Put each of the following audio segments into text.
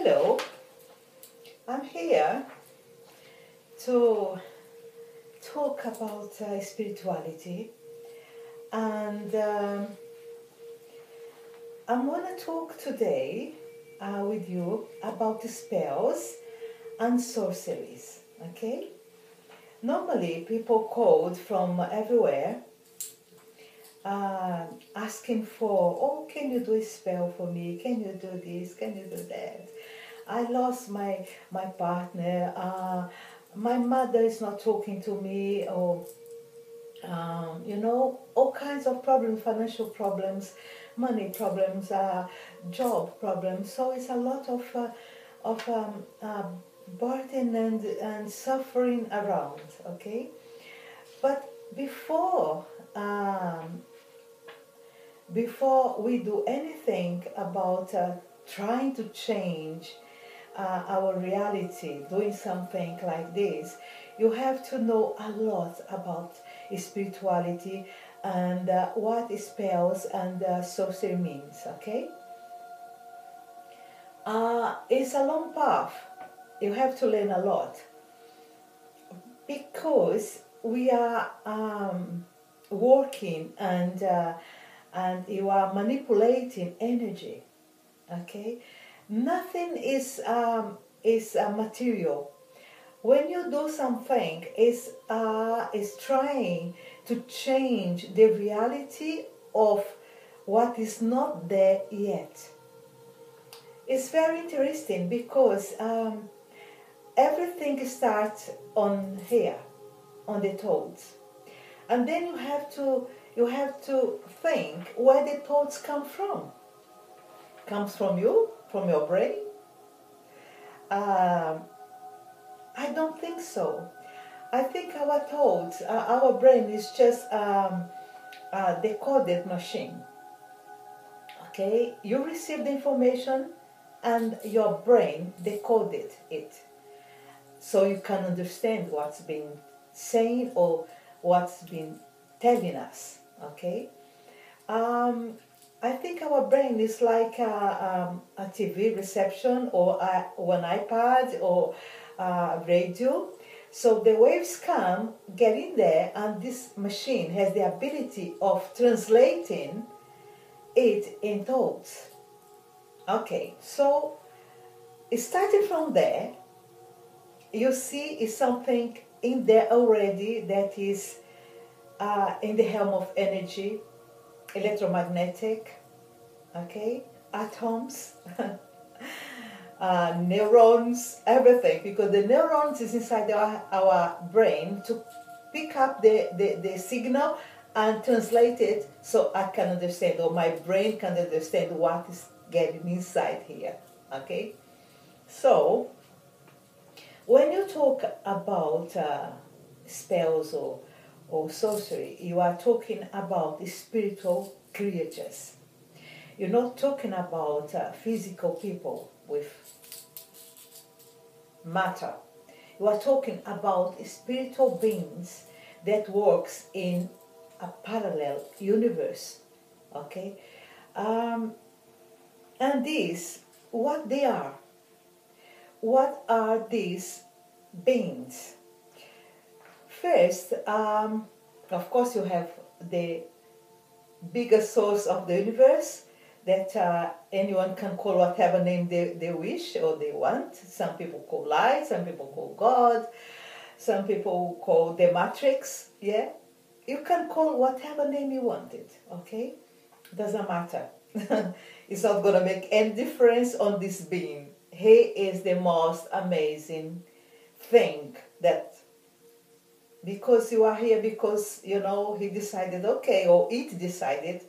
Hello, I'm here to talk about spirituality, and I'm going to talk today with you about spells and sorceries, okay? Normally people called from everywhere asking for, oh, can you do a spell for me? Can you do this? Can you do that? I lost my partner. My mother is not talking to me, or all kinds of problems, financial problems, money problems, job problems. So it's a lot of burden and suffering around. Okay, but before we do anything about trying to change our reality, doing something like this, you have to know a lot about spirituality and what spells and sorcery means, okay? It's a long path. You have to learn a lot because we are working and you are manipulating energy, okay? Nothing is material. When you do something, is trying to change the reality of what is not there yet. It's very interesting because everything starts on here, on the thoughts, and then you have to think where the thoughts come from. Comes from you, from your brain? I don't think so. I think our thoughts, our brain is just a decoded machine. Okay, you receive the information and your brain decoded it, so you can understand what's being saying or what's been telling us. Okay. I think our brain is like a TV reception or an iPad or radio. So the waves come, get in there, and this machine has the ability of translating it in thoughts. Okay, so starting from there, you see is something in there already that is in the realm of energy, electromagnetic, okay, atoms, neurons, everything, because the neurons is inside our brain to pick up the signal and translate it so I can understand, or my brain can understand what is getting inside here, okay? So, when you talk about spells or sorcery, you are talking about spiritual creatures. You're not talking about physical people with matter. You are talking about spiritual beings that works in a parallel universe. Okay, and these, what they are? What are these beings? First, of course, you have the biggest source of the universe that anyone can call whatever name they wish or they want. Some people call light, some people call God, some people call the Matrix, yeah? You can call whatever name you want it, okay? Doesn't matter. It's not going to make any difference on this being. He is the most amazing thing that, because you are here, because, he decided, okay, or it decided,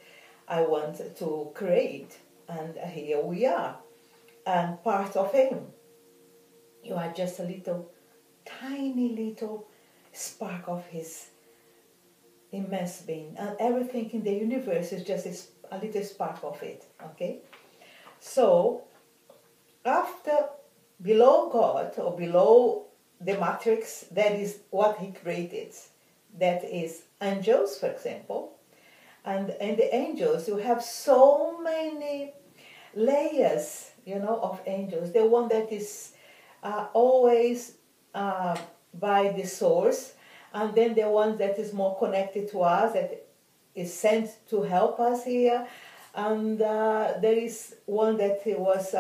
I want to create, and here we are, and part of him. You are just a little, tiny little spark of his immense being, and everything in the universe is just a little spark of it, okay? So, below God, or below the matrix, that is what he created. That is angels, for example. And in the angels, you have so many layers of angels. The one that is always by the source, and then the one that is more connected to us, that is sent to help us here, and there is one that was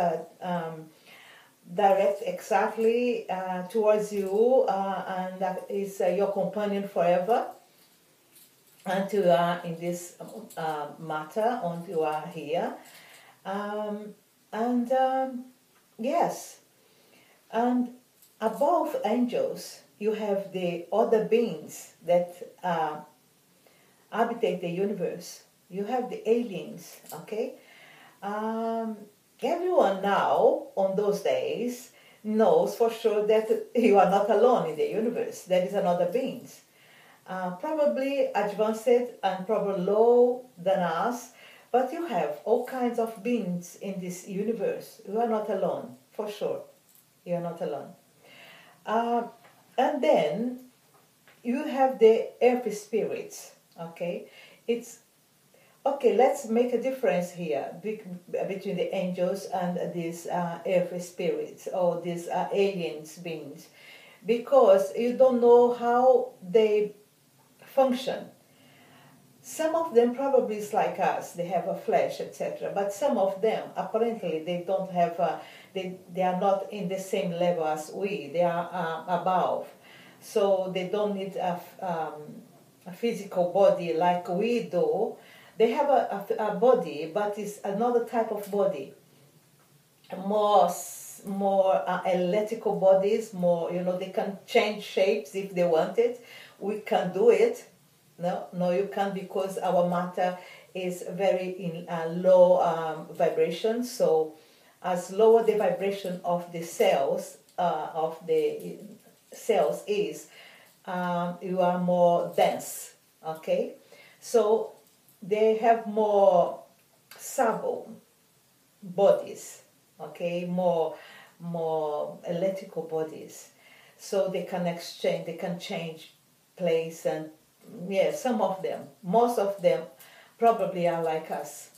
direct exactly towards you, and that is your companion forever until you are in this matter, until you are here. And yes, and above angels, you have the other beings that habitate the universe. You have the aliens, okay? Everyone now, on those days, knows for sure that you are not alone in the universe. There is another beings. Probably advanced and probably lower than us, but you have all kinds of beings in this universe. You are not alone, for sure. You are not alone. And then you have the earth spirits, okay? Okay, let's make a difference here between the angels and these earth spirits or these aliens beings, because you don't know how they function. Some of them probably is like us, they have a flesh, etc. But some of them, apparently, they don't have, they are not in the same level as we, they are above. So they don't need a physical body like we do. They have a body, but it's another type of body. More electrical bodies, more, they can change shapes if they want it. We can do it. No, you can't, because our matter is very in low vibration. So as lower the vibration of the cells is, you are more dense. Okay, so they have more subtle bodies. Okay, more electrical bodies. So they can exchange. They can change place and. Yeah, some of them, most of them probably are like us,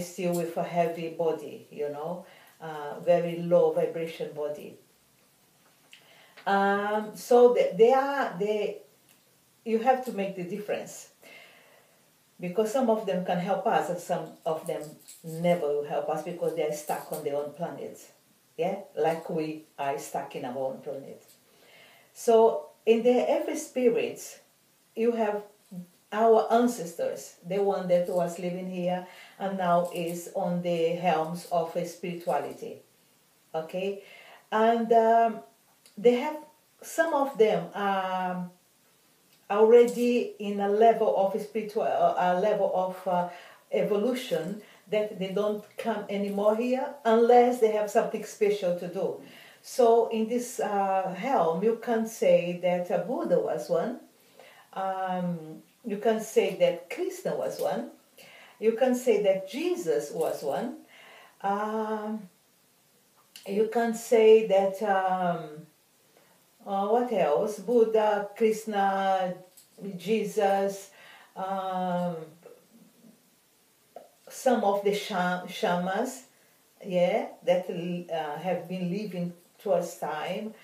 still with a heavy body, very low vibration body. So you have to make the difference, because some of them can help us and some of them never will help us because they are stuck on their own planet. Yeah, like we are stuck in our own planet. So in the every spirits, you have our ancestors, the one that was living here and now is on the helms of spirituality. Okay, and they have, some of them are already in a level of spiritual, a level of evolution, that they don't come anymore here unless they have something special to do. So in this helm, you can say that Buddha was one. You can say that Krishna was one. You can say that Jesus was one. You can say that, what else? Buddha, Krishna, Jesus, some of the shamans, yeah, that have been living towards time.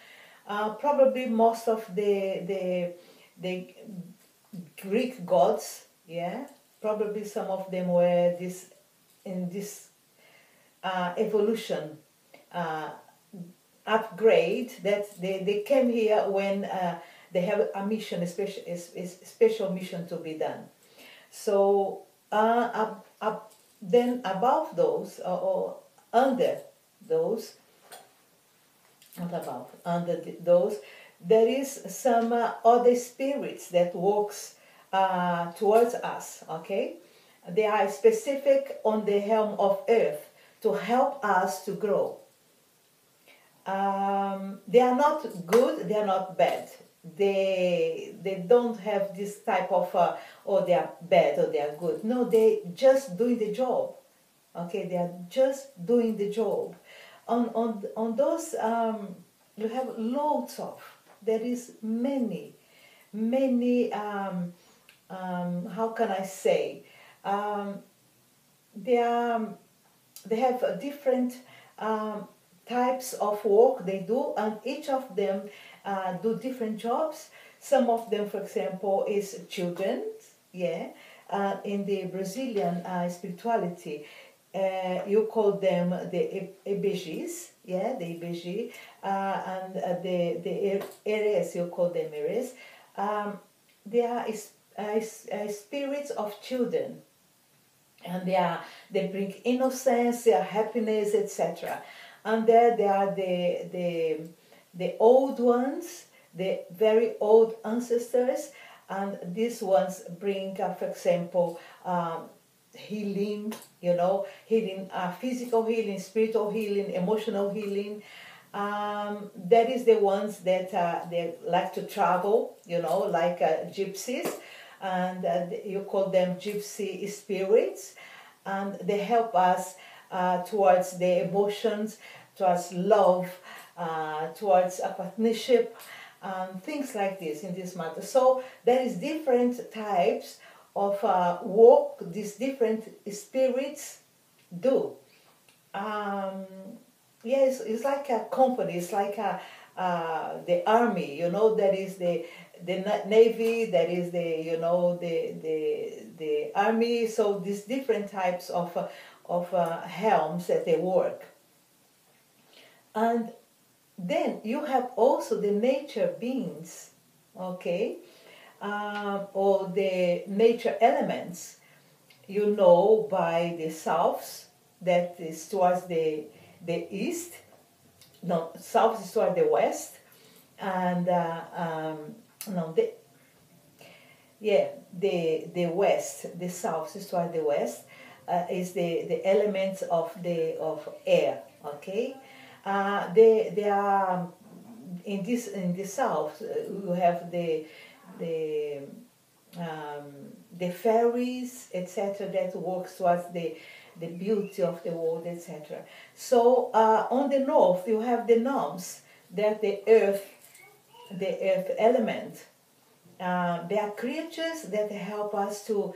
Probably most of the Greek gods, yeah, probably some of them were in this evolution upgrade, that they came here when they have a mission, a special mission to be done. So then above those, or under those, not above, under those, there is some other spirits that works towards us, okay? They are specific on the helm of earth to help us to grow. They are not good, they are not bad. They don't have this type of, oh, they are bad or they are good. No, they just doing the job. Okay, they are just doing the job. On those, you have loads of, there is many, how can I say, they are they have different um, types of work they do, and each of them do different jobs. Some of them, for example, is children, yeah. In the Brazilian spirituality, you call them the EBGs, yeah, the EBG, and the Eres, you call them Eres. They are spirits of children, and they bring innocence, their happiness, etc. And there are the old ones, the very old ancestors, and these ones bring, for example, healing, healing, physical healing, spiritual healing, emotional healing. That is the ones that they like to travel, like gypsies, and you call them gypsy spirits, and they help us towards the emotions, towards love, towards a partnership, things like this in this matter. So there is different types of work these different spirits do. Yes, it's like a company. It's like the army. That is the navy. That is the army. So these different types of helms that they work. And then you have also the nature beings, okay, or the nature elements. By the south, that is towards the east. No, south is toward the west, and no, the west, the south is toward the west, is the elements of air. Okay, they are in the south. You have the fairies, etc., that works towards the beauty of the world, etc. So on the north, you have the gnomes, that the earth element. They are creatures that help us to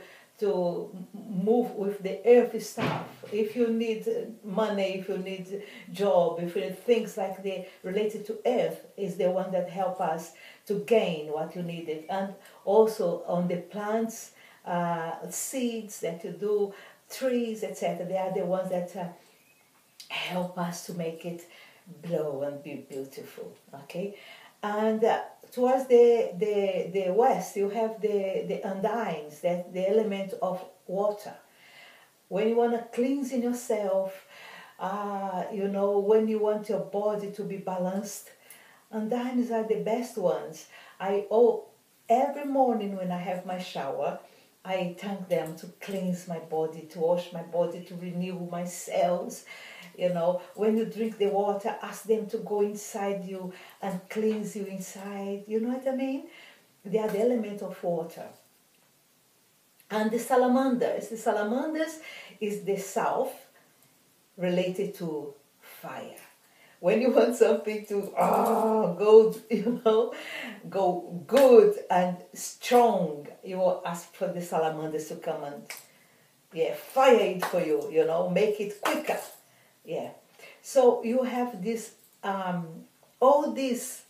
move with the earth stuff. If you need money, if you need job, if you need things like the related to earth, is the one that help us to gain what you needed. And also on the plants, seeds that you do, trees, etc. They are the ones that help us to make it blow and be beautiful. Okay, and towards the west, you have the undines, that the element of water. When you want to cleanse in yourself, when you want your body to be balanced, undines are the best ones. Every morning when I have my shower, I thank them to cleanse my body, to wash my body, to renew my cells. When you drink the water, ask them to go inside you and cleanse you inside. You know what I mean? They are the element of water. And the salamanders is the south, related to fire. When you want something to go good and strong, you will ask for the salamanders to come and fire it for you, make it quicker. Yeah. So you have this all this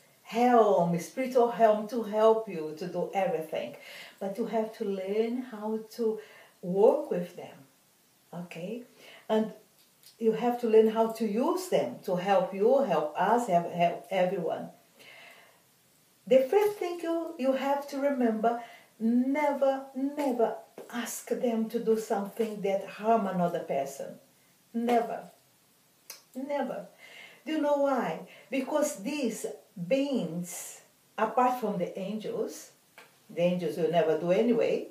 spiritual helm to help you to do everything. But you have to learn how to work with them. Okay? And you have to learn how to use them to help you, help us, help everyone. The first thing you have to remember, never ask them to do something that harm another person. Never. Do you know why? Because these beings, apart from the angels will never do anyway,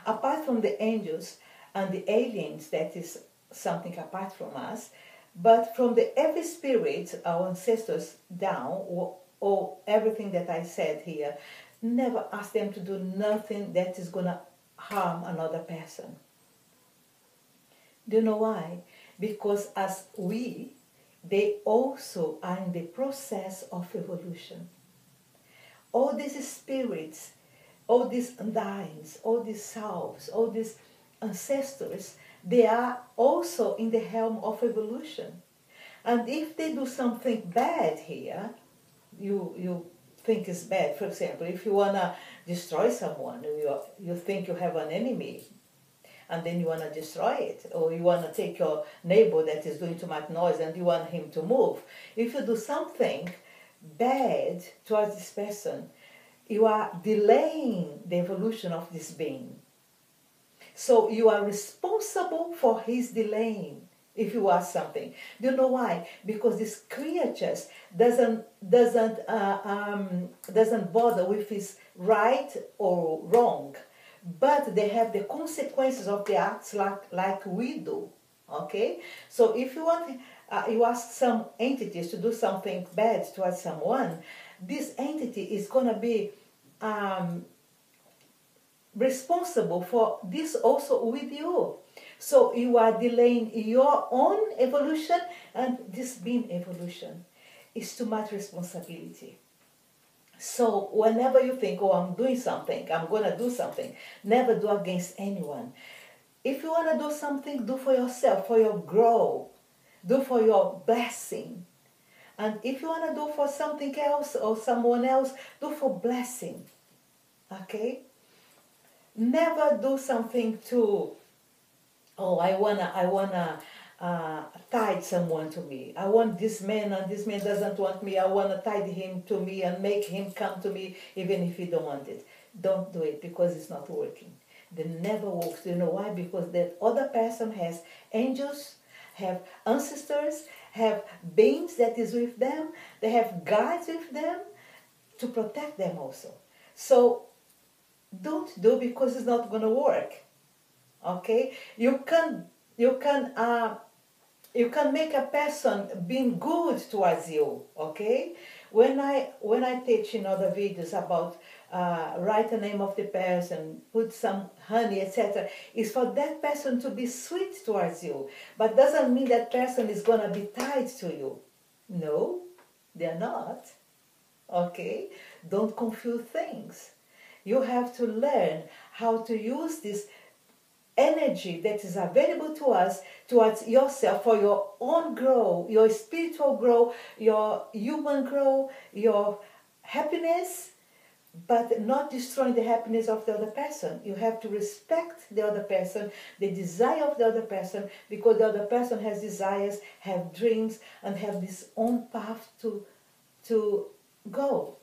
apart from the angels and the aliens, that is something apart from us, but from the every spirit, our ancestors down, or everything that I said here, never ask them to do nothing that is going to harm another person. Do you know why? Because they also are in the process of evolution. All these spirits, all these undines, all these selves, all these ancestors, they are also in the realm of evolution. And if they do something bad here, you think is bad. For example, if you want to destroy someone, you think you have an enemy, and then you want to destroy it, or you want to take your neighbor that is doing too much noise and you want him to move. If you do something bad towards this person, you are delaying the evolution of this being. So you are responsible for his delaying. If you ask something, do you know why? Because these creatures doesn't bother with his right or wrong, but they have the consequences of the acts like we do. Okay, so if you want, you ask some entities to do something bad towards someone, this entity is gonna be responsible for this also with you. So you are delaying your own evolution, and this being evolution is too much responsibility. So whenever you think, oh, I'm doing something, I'm going to do something, never do against anyone. If you want to do something, do for yourself, for your growth, do for your blessing. And if you want to do for something else or someone else, do for blessing. Okay? Never do something to, oh, I wanna tie someone to me. I want this man, and this man doesn't want me. I wanna tie him to me and make him come to me, even if he don't want it. Don't do it, because it's not working. It never works. Do you know why? Because that other person has angels, have ancestors, have beings that is with them. They have guides with them to protect them also. So don't do, because it's not gonna work. Okay, you can make a person being good towards you. Okay, when I teach in other videos about write the name of the person, put some honey, etc., is for that person to be sweet towards you, but doesn't mean that person is gonna be tied to you. No, they're not. Okay, don't confuse things. You have to learn how to use this energy that is available to us towards yourself for your own growth, your spiritual growth, your human growth, your happiness, but not destroying the happiness of the other person. You have to respect the other person, the desire of the other person, because the other person has desires, have dreams, and have this own path to go.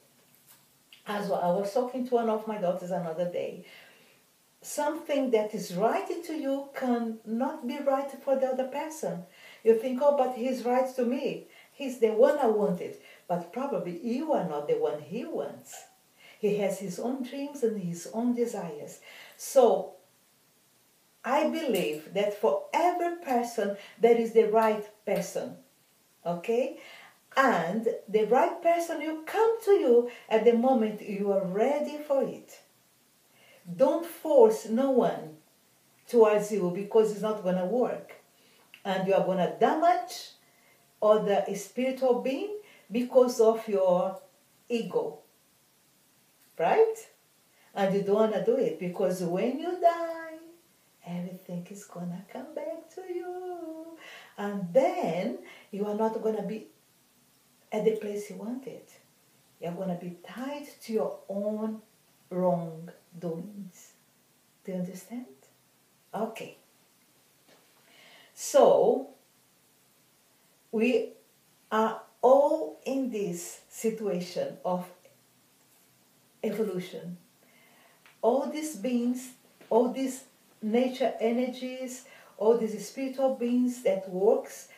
As well, I was talking to one of my daughters another day. Something that is right to you can not be right for the other person. You think, oh, but he's right to me. He's the one I wanted. But probably you are not the one he wants. He has his own dreams and his own desires. So I believe that for every person, there is the right person. Okay? And the right person will come to you at the moment you are ready for it. Don't force no one towards you, because it's not going to work. And you are going to damage other spiritual being because of your ego. Right? And you don't want to do it, because when you die, everything is going to come back to you. And then you are not going to be at the place you wanted. You're going to be tied to your own wrongdoings. Do you understand? Okay. So, we are all in this situation of evolution. All these beings, all these nature energies, all these spiritual beings that works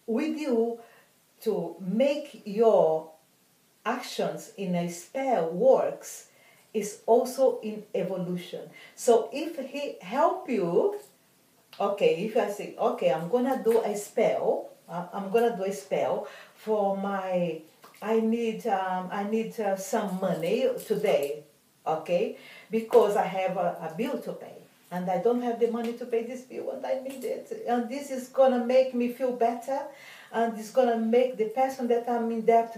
with you to make your actions in a spell works, is also in evolution. So if he help you, okay, if I say, okay, I'm gonna do a spell, for my, I need some money today, okay, because I have a bill to pay, and I don't have the money to pay this bill, and I need it, and this is gonna make me feel better, and it's gonna make the person that I'm in debt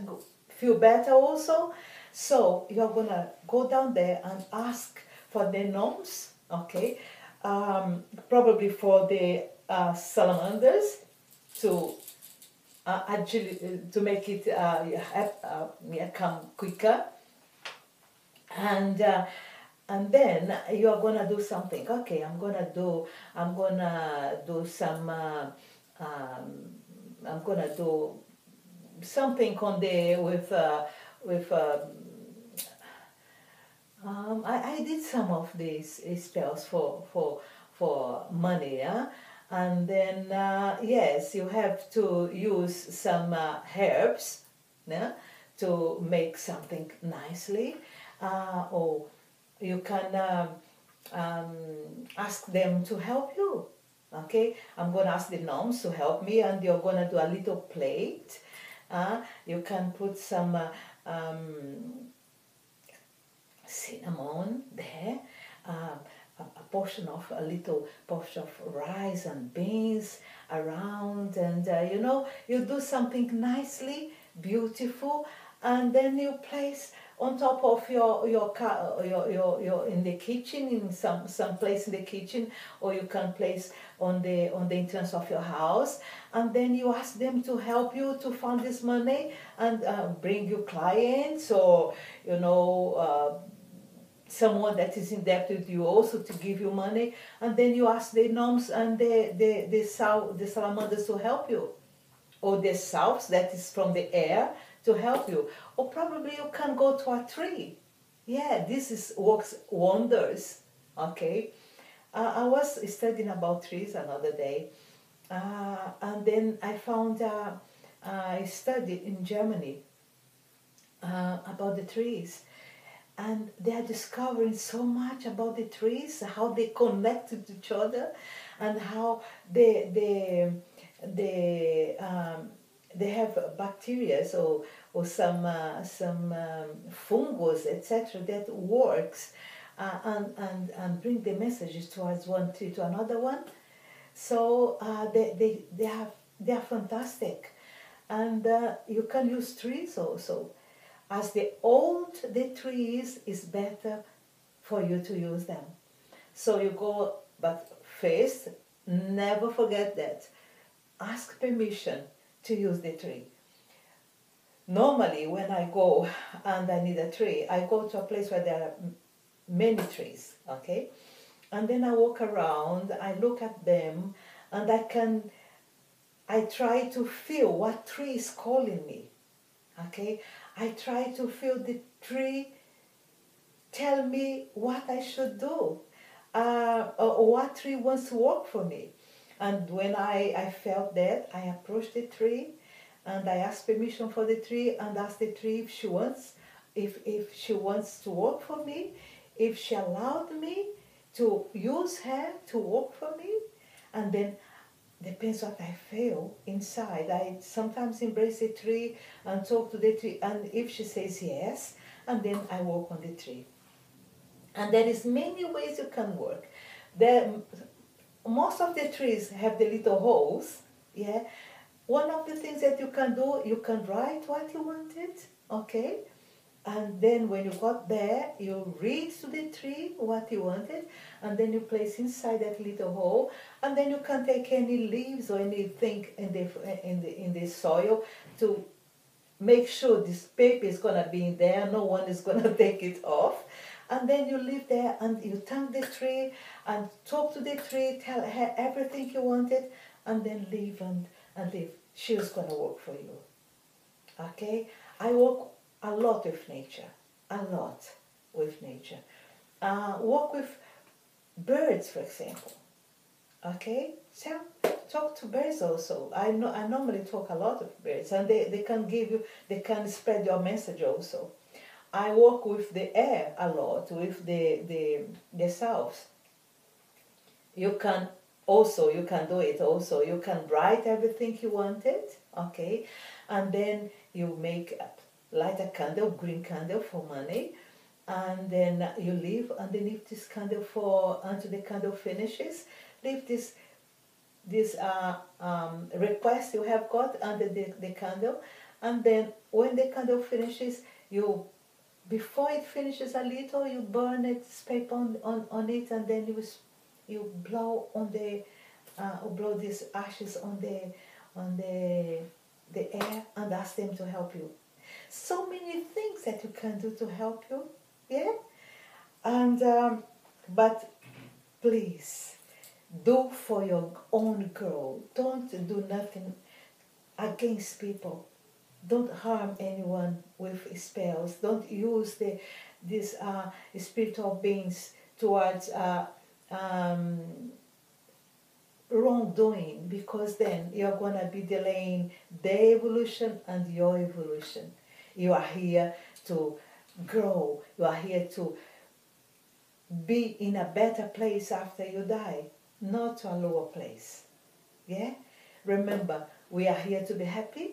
feel better also. So you're gonna go down there and ask for the noms, okay, probably for the salamanders to actually to make it come quicker, and then you are gonna do something. Okay, I'm gonna do some I'm gonna do something on the with I did some of these spells for money, yeah? And then yes, you have to use some herbs, yeah, to make something nicely, or you can ask them to help you. Okay, I'm gonna ask the gnomes to help me, and you're gonna do a little plate. You can put some cinnamon there, a portion of a little portion of rice and beans around, and you do something nicely beautiful, and then you place on top of your in the kitchen, in some place in the kitchen, or you can place on the entrance of your house, and then you ask them to help you to find this money and bring you clients, or someone that is in debt with you also to give you money, and then you ask the gnomes and the salamanders to help you, or the south that is from the air to help you, or probably you can go to a tree. Yeah, this is works wonders. Okay, I was studying about trees another day, and then I found I studied in Germany about the trees, and they are discovering so much about the trees, how they connect to each other, and how they have bacteria or some fungus, etc., that works and bring the messages towards one tree to another one. So they are fantastic, and you can use trees also. As the old the tree is better for you to use them. So you go, but first, never forget that. Ask permission to use the tree. Normally, when I go and I need a tree, I go to a place where there are many trees, okay? And then I walk around, I look at them, and I try to feel what tree is calling me, okay? I try to feel the tree tell me what I should do, or what tree wants to work for me. And when I felt that, I approached the tree, and I asked permission for the tree, and asked the tree if she wants to work for me, if she allowed me to use her to work for me. And then depends what I feel inside. I sometimes embrace the tree and talk to the tree, and if she says yes, and then I work on the tree. And there is many ways you can work. Most of the trees have the little holes. Yeah. One of the things that you can do, you can write what you wanted, okay? And then when you got there, you read to the tree what you wanted, and then you place inside that little hole, and then you can take any leaves or anything in the soil to make sure this paper is gonna be in there, no one is gonna take it off. And then you live there and you thank the tree and talk to the tree, tell her everything you wanted, and then leave and leave. She's gonna work for you. Okay? I work a lot with nature, a lot with nature. Work with birds, for example. Okay, so talk to birds also. I normally talk a lot with birds, and they can spread your message also. I work with the air a lot, with the south. You can do it also. You can write everything you wanted, okay, and then you light a candle, green candle for money, and then you leave underneath this candle until the candle finishes. Leave this request you have got under the candle, and then when the candle finishes, before it finishes a little, you burn it, paper on it, and then you you blow on the or blow these ashes on the air and ask them to help you. So many things that you can do to help you, yeah. And but please do for your own girl. Don't do nothing against people. Don't harm anyone with spells. Don't use these spiritual beings towards um, wrongdoing, because then you're going to be delaying their evolution and your evolution. You are here to grow. You are here to be in a better place after you die, not to a lower place. Yeah? Remember, we are here to be happy.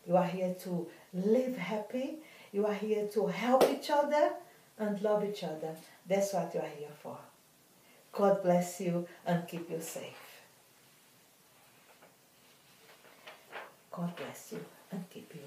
You are here to live happy. You are here to help each other and love each other. That's what you are here for. God bless you and keep you safe. God bless you and keep you